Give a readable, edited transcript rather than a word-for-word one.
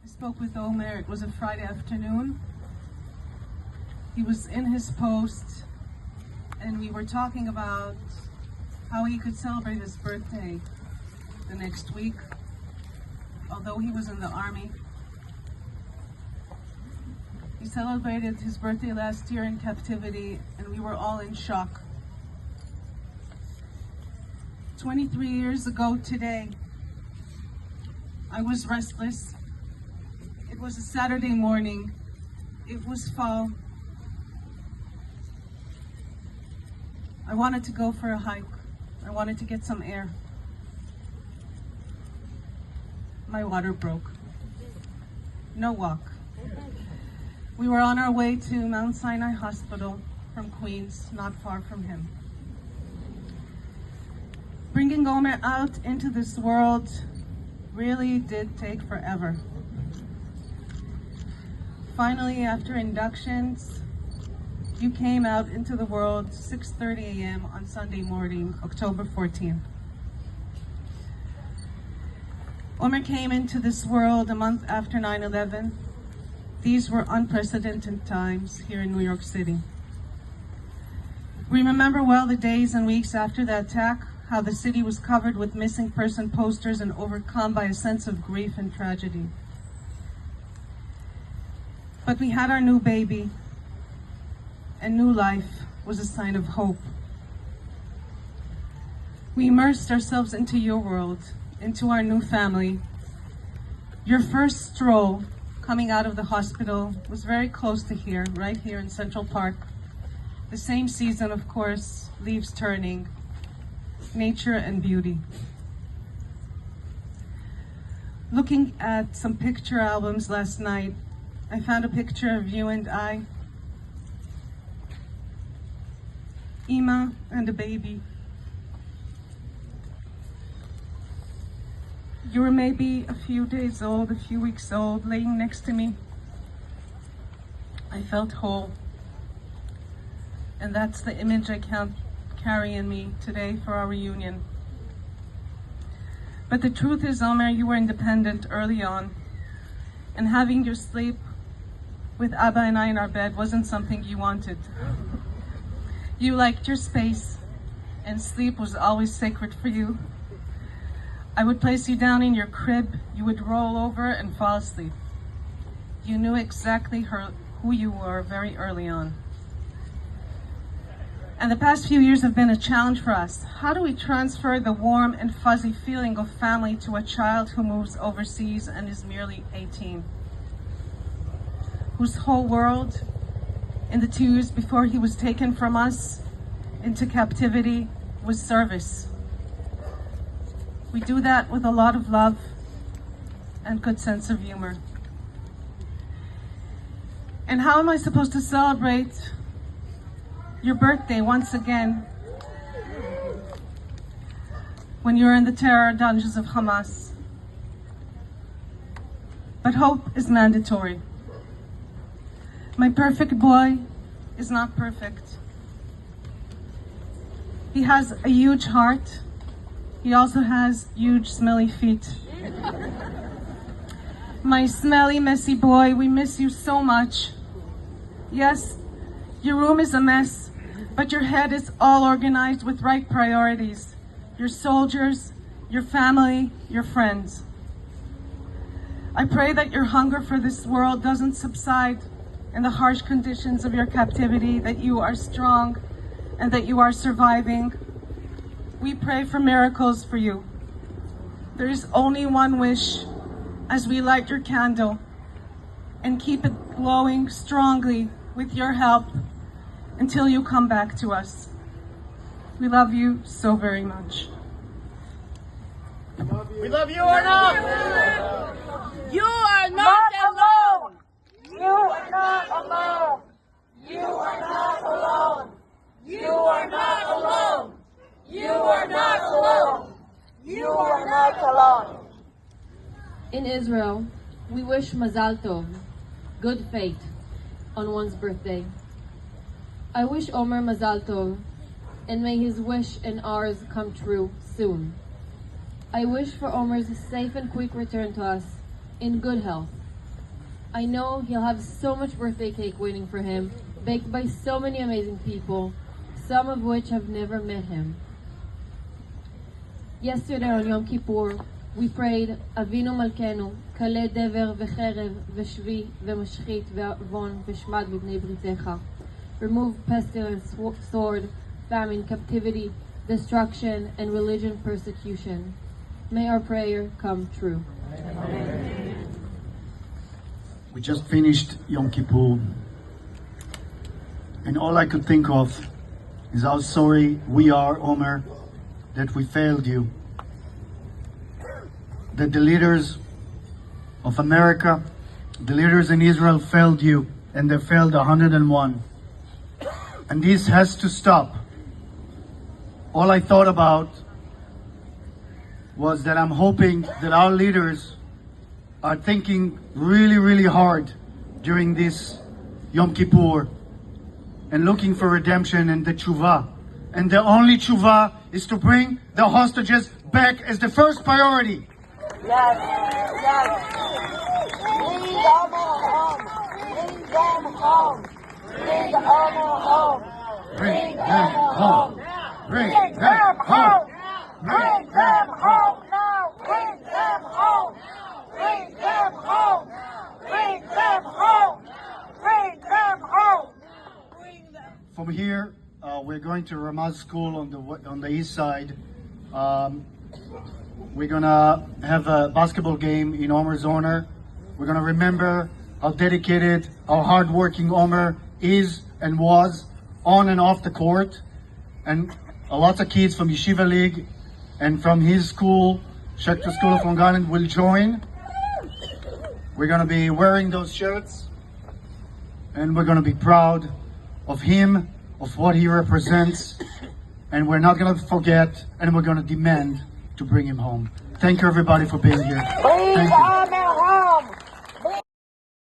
I spoke with Omer. It was a Friday afternoon. He was in his post, and we were talking about how he could celebrate his birthday the next week, although he was in the army. He celebrated his birthday last year in captivity, and we were all in shock. 23 years ago today, I was restless. It was a Saturday morning. It was fall. I wanted to go for a hike. I wanted to get some air. My water broke. No walk. We were on our way to Mount Sinai Hospital from Queens, not far from him. Bringing Omer out into this world really did take forever. Finally, after inductions, you came out into the world 6:30 a.m. on Sunday morning, October 14th. Omer came into this world a month after 9/11. These were unprecedented times here in New York City. We remember well the days and weeks after the attack, how the city was covered with missing person posters and overcome by a sense of grief and tragedy. But we had our new baby, and new life was a sign of hope. We immersed ourselves into your world, into our new family. Your first stroll coming out of the hospital was very close to here, right here in Central Park. The same season, of course, leaves turning, nature and beauty. Looking at some picture albums last night, I found a picture of you and I, Ima and a baby. You were maybe a few days old, a few weeks old, laying next to me. I felt whole. And that's the image I can't carry in me today for our reunion. But the truth is, Omer, you were independent early on. And having your sleep with Abba and I in our bed wasn't something you wanted. You liked your space, and sleep was always sacred for you. I would place you down in your crib, you would roll over and fall asleep. You knew exactly who you were very early on. And the past few years have been a challenge for us. How do we transfer the warm and fuzzy feeling of family to a child who moves overseas and is merely 18? Whose whole world, in the 2 years before he was taken from us into captivity, was service. We do that with a lot of love and good sense of humor. And how am I supposed to celebrate your birthday once again when you're in the terror dungeons of Hamas? But hope is mandatory. My perfect boy is not perfect. He has a huge heart. He also has huge smelly feet. My smelly, messy boy, we miss you so much. Yes, your room is a mess, but your head is all organized with right priorities. Your soldiers, your family, your friends. I pray that your hunger for this world doesn't subside in the harsh conditions of your captivity, that you are strong and that you are surviving. We pray for miracles for you. There is only one wish as we light your candle and keep it glowing strongly with your help until you come back to us. We love you so very much. We love you, Orna! You are not alone! You are not alone! You are not alone! You are not alone! You are not alone! You are not alone! In Israel, we wish Mazal Tov, good fate, on one's birthday. I wish Omer Mazal Tov, and may his wish and ours come true soon. I wish for Omer's safe and quick return to us in good health. I know he'll have so much birthday cake waiting for him, baked by so many amazing people, some of which have never met him. Yesterday on Yom Kippur, we prayed, Avinu Malkenu, Kale Dever V'cherev V'shvi V'mashchit V'avon V'shmad V'bnei Britecha. Remove pestilence, sword, famine, captivity, destruction, and religion persecution. May our prayer come true. Amen. We just finished Yom Kippur, and all I could think of is how sorry we are, Omer, that we failed you. That the leaders of America, the leaders in Israel failed you, and they failed 101. And this has to stop. All I thought about was that I'm hoping that our leaders are thinking really, really hard during this Yom Kippur and looking for redemption and the tshuva. And the only tshuva is to bring the hostages back as the first priority. Yes, yes. Bring them home. Bring them home. Bring them home. Bring them home. Bring them home now. Bring them home. Bring them home. Bring them home. Bring them home. From here, we're going to Ramaz School on the east side. We're gonna have a basketball game in Omer's honor. We're gonna remember how dedicated, how hardworking Omer is and was on and off the court. And lots of kids from Yeshiva League and from his school, Shekter School of Long Island, will join. We're gonna be wearing those shirts, and we're gonna be proud of him, of what he represents, and we're not gonna forget, and we're gonna demand to bring him home. Thank you everybody for being here. Thank you.